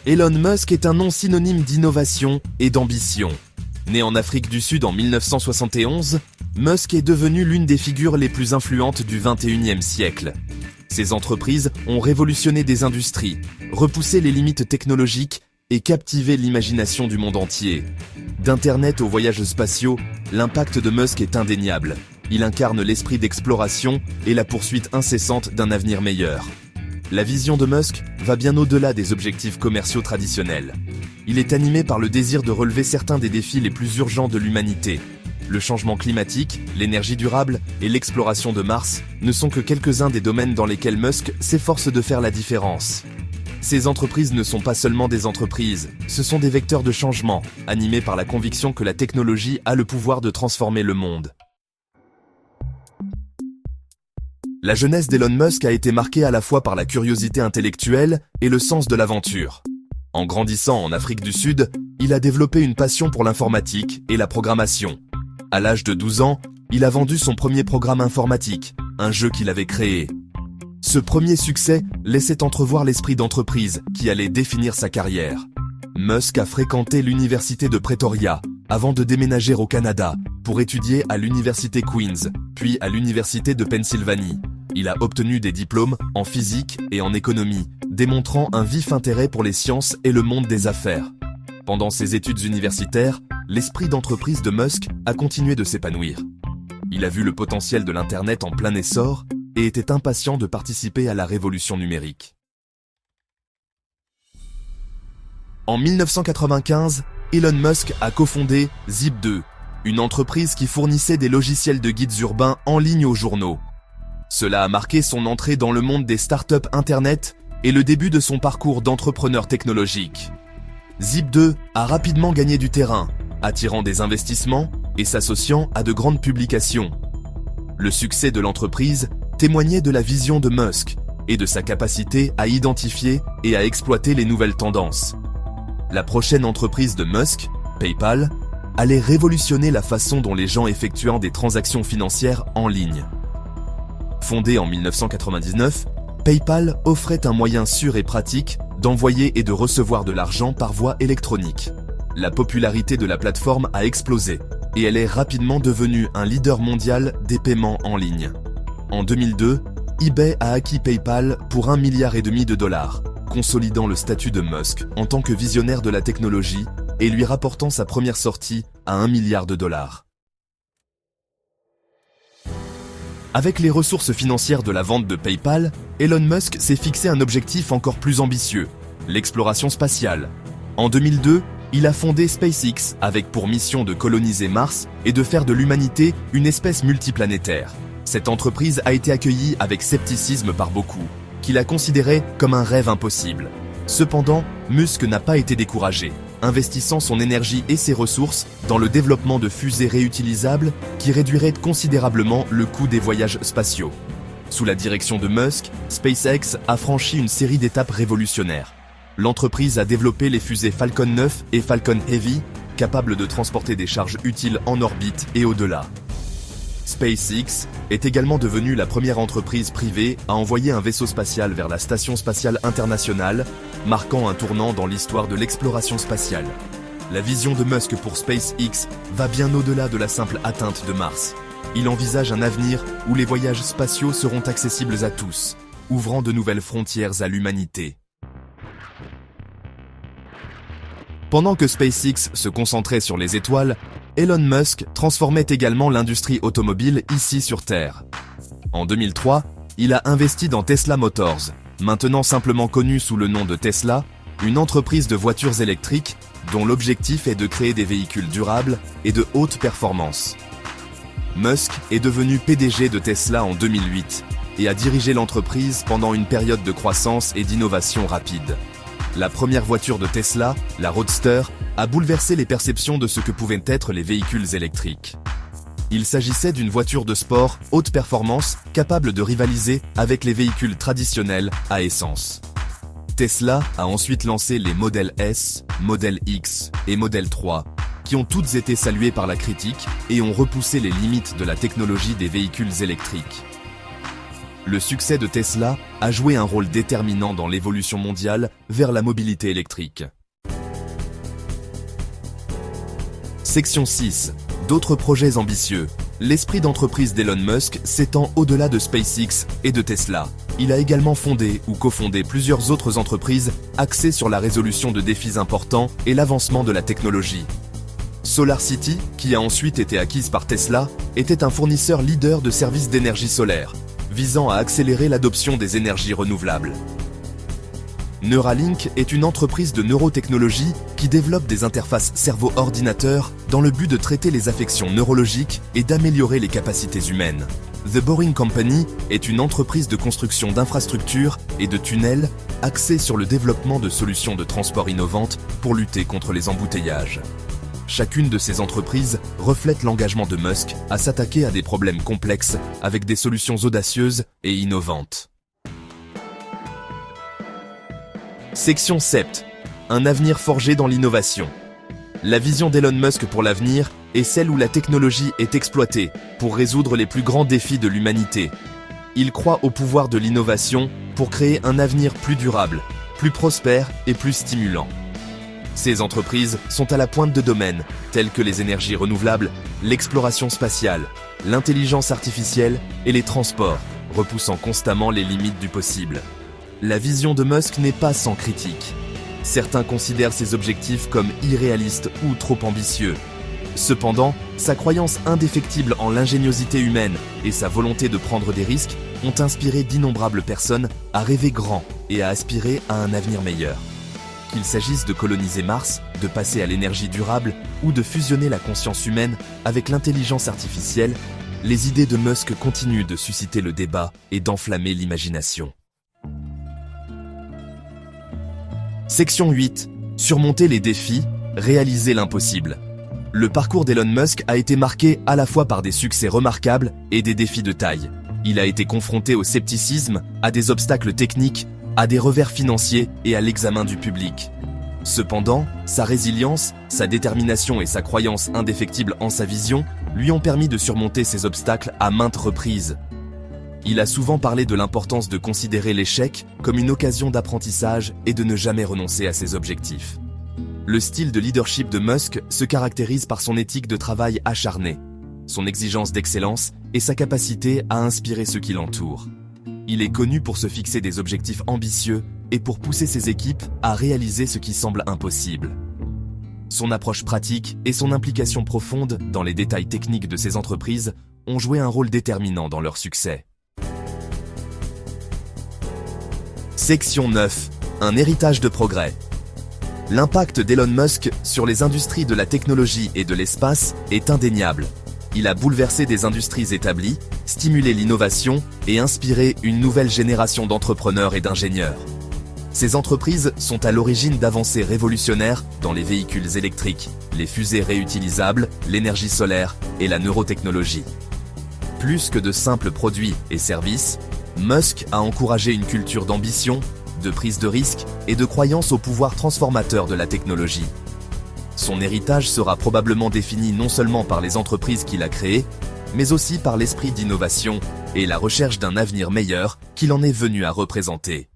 Elon Musk est un nom synonyme d'innovation et d'ambition. Né en Afrique du Sud en 1971, Musk est devenu l'une des figures les plus influentes du XXIe siècle. Ses entreprises ont révolutionné des industries, repoussé les limites technologiques et captivé l'imagination du monde entier. D'Internet aux voyages spatiaux, l'impact de Musk est indéniable. Il incarne l'esprit d'exploration et la poursuite incessante d'un avenir meilleur. La vision de Musk va bien au-delà des objectifs commerciaux traditionnels. Il est animé par le désir de relever certains des défis les plus urgents de l'humanité. Le changement climatique, l'énergie durable et l'exploration de Mars ne sont que quelques-uns des domaines dans lesquels Musk s'efforce de faire la différence. Ces entreprises ne sont pas seulement des entreprises, ce sont des vecteurs de changement, animés par la conviction que la technologie a le pouvoir de transformer le monde. La jeunesse d'Elon Musk a été marquée à la fois par la curiosité intellectuelle et le sens de l'aventure. En grandissant en Afrique du Sud, il a développé une passion pour l'informatique et la programmation. À l'âge de 12 ans, il a vendu son premier programme informatique, un jeu qu'il avait créé. Ce premier succès laissait entrevoir l'esprit d'entreprise qui allait définir sa carrière. Musk a fréquenté l'université de Pretoria avant de déménager au Canada pour étudier à l'université Queen's, puis à l'université de Pennsylvanie. Il a obtenu des diplômes en physique et en économie, démontrant un vif intérêt pour les sciences et le monde des affaires. Pendant ses études universitaires, l'esprit d'entreprise de Musk a continué de s'épanouir. Il a vu le potentiel de l'Internet en plein essor et était impatient de participer à la révolution numérique. En 1995, Elon Musk a cofondé Zip2, une entreprise qui fournissait des logiciels de guides urbains en ligne aux journaux. Cela a marqué son entrée dans le monde des startups Internet et le début de son parcours d'entrepreneur technologique. Zip2 a rapidement gagné du terrain, attirant des investissements et s'associant à de grandes publications. Le succès de l'entreprise témoignait de la vision de Musk et de sa capacité à identifier et à exploiter les nouvelles tendances. La prochaine entreprise de Musk, PayPal, allait révolutionner la façon dont les gens effectuant des transactions financières en ligne. Fondée en 1999, PayPal offrait un moyen sûr et pratique d'envoyer et de recevoir de l'argent par voie électronique. La popularité de la plateforme a explosé et elle est rapidement devenue un leader mondial des paiements en ligne. En 2002, eBay a acquis PayPal pour $1,5 milliard, consolidant le statut de Musk en tant que visionnaire de la technologie et lui rapportant sa première sortie à $1 milliard. Avec les ressources financières de la vente de PayPal, Elon Musk s'est fixé un objectif encore plus ambitieux, l'exploration spatiale. En 2002, il a fondé SpaceX avec pour mission de coloniser Mars et de faire de l'humanité une espèce multiplanétaire. Cette entreprise a été accueillie avec scepticisme par beaucoup, qui la considéraient comme un rêve impossible. Cependant, Musk n'a pas été découragé, investissant son énergie et ses ressources dans le développement de fusées réutilisables qui réduiraient considérablement le coût des voyages spatiaux. Sous la direction de Musk, SpaceX a franchi une série d'étapes révolutionnaires. L'entreprise a développé les fusées Falcon 9 et Falcon Heavy, capables de transporter des charges utiles en orbite et au-delà. SpaceX est également devenue la première entreprise privée à envoyer un vaisseau spatial vers la Station spatiale internationale, marquant un tournant dans l'histoire de l'exploration spatiale. La vision de Musk pour SpaceX va bien au-delà de la simple atteinte de Mars. Il envisage un avenir où les voyages spatiaux seront accessibles à tous, ouvrant de nouvelles frontières à l'humanité. Pendant que SpaceX se concentrait sur les étoiles, Elon Musk transformait également l'industrie automobile ici sur Terre. En 2003, il a investi dans Tesla Motors, maintenant simplement connue sous le nom de Tesla, une entreprise de voitures électriques dont l'objectif est de créer des véhicules durables et de haute performance. Musk est devenu PDG de Tesla en 2008 et a dirigé l'entreprise pendant une période de croissance et d'innovation rapide. La première voiture de Tesla, la Roadster, a bouleversé les perceptions de ce que pouvaient être les véhicules électriques. Il s'agissait d'une voiture de sport haute performance capable de rivaliser avec les véhicules traditionnels à essence. Tesla a ensuite lancé les Model S, Model X et Model 3, qui ont toutes été saluées par la critique et ont repoussé les limites de la technologie des véhicules électriques. le succès de Tesla a joué un rôle déterminant dans l'évolution mondiale vers la mobilité électrique. Section 6. D'autres projets ambitieux. L'esprit d'entreprise d'Elon Musk s'étend au-delà de SpaceX et de Tesla. Il a également fondé ou cofondé plusieurs autres entreprises axées sur la résolution de défis importants et l'avancement de la technologie. SolarCity, qui a ensuite été acquise par Tesla, était un fournisseur leader de services d'énergie solaire, visant à accélérer l'adoption des énergies renouvelables. Neuralink est une entreprise de neurotechnologie qui développe des interfaces cerveau-ordinateur dans le but de traiter les affections neurologiques et d'améliorer les capacités humaines. The Boring Company est une entreprise de construction d'infrastructures et de tunnels axée sur le développement de solutions de transport innovantes pour lutter contre les embouteillages. Chacune de ces entreprises reflète l'engagement de Musk à s'attaquer à des problèmes complexes avec des solutions audacieuses et innovantes. Section 7. Un avenir forgé dans l'innovation. La vision d'Elon Musk pour l'avenir est celle où la technologie est exploitée pour résoudre les plus grands défis de l'humanité. Il croit au pouvoir de l'innovation pour créer un avenir plus durable, plus prospère et plus stimulant. Ces entreprises sont à la pointe de domaines tels que les énergies renouvelables, l'exploration spatiale, l'intelligence artificielle et les transports, repoussant constamment les limites du possible. La vision de Musk n'est pas sans critique. Certains considèrent ses objectifs comme irréalistes ou trop ambitieux. Cependant, sa croyance indéfectible en l'ingéniosité humaine et sa volonté de prendre des risques ont inspiré d'innombrables personnes à rêver grand et à aspirer à un avenir meilleur. Qu'il s'agisse de coloniser Mars, de passer à l'énergie durable ou de fusionner la conscience humaine avec l'intelligence artificielle, les idées de Musk continuent de susciter le débat et d'enflammer l'imagination. Section 8. Surmonter les défis, réaliser l'impossible. Le parcours d'Elon Musk a été marqué à la fois par des succès remarquables et des défis de taille. Il a été confronté au scepticisme, à des obstacles techniques, à des revers financiers et à l'examen du public. Cependant, sa résilience, sa détermination et sa croyance indéfectible en sa vision lui ont permis de surmonter ces obstacles à maintes reprises. Il a souvent parlé de l'importance de considérer l'échec comme une occasion d'apprentissage et de ne jamais renoncer à ses objectifs. Le style de leadership de Musk se caractérise par son éthique de travail acharnée, son exigence d'excellence et sa capacité à inspirer ceux qui l'entourent. Il est connu pour se fixer des objectifs ambitieux et pour pousser ses équipes à réaliser ce qui semble impossible. Son approche pratique et son implication profonde dans les détails techniques de ses entreprises ont joué un rôle déterminant dans leur succès. Section 9. Un héritage de progrès. L'impact d'Elon Musk sur les industries de la technologie et de l'espace est indéniable. Il a bouleversé des industries établies, stimulé l'innovation et inspiré une nouvelle génération d'entrepreneurs et d'ingénieurs. Ces entreprises sont à l'origine d'avancées révolutionnaires dans les véhicules électriques, les fusées réutilisables, l'énergie solaire et la neurotechnologie. Plus que de simples produits et services, Musk a encouragé une culture d'ambition, de prise de risque et de croyance au pouvoir transformateur de la technologie. Son héritage sera probablement défini non seulement par les entreprises qu'il a créées, mais aussi par l'esprit d'innovation et la recherche d'un avenir meilleur qu'il en est venu à représenter.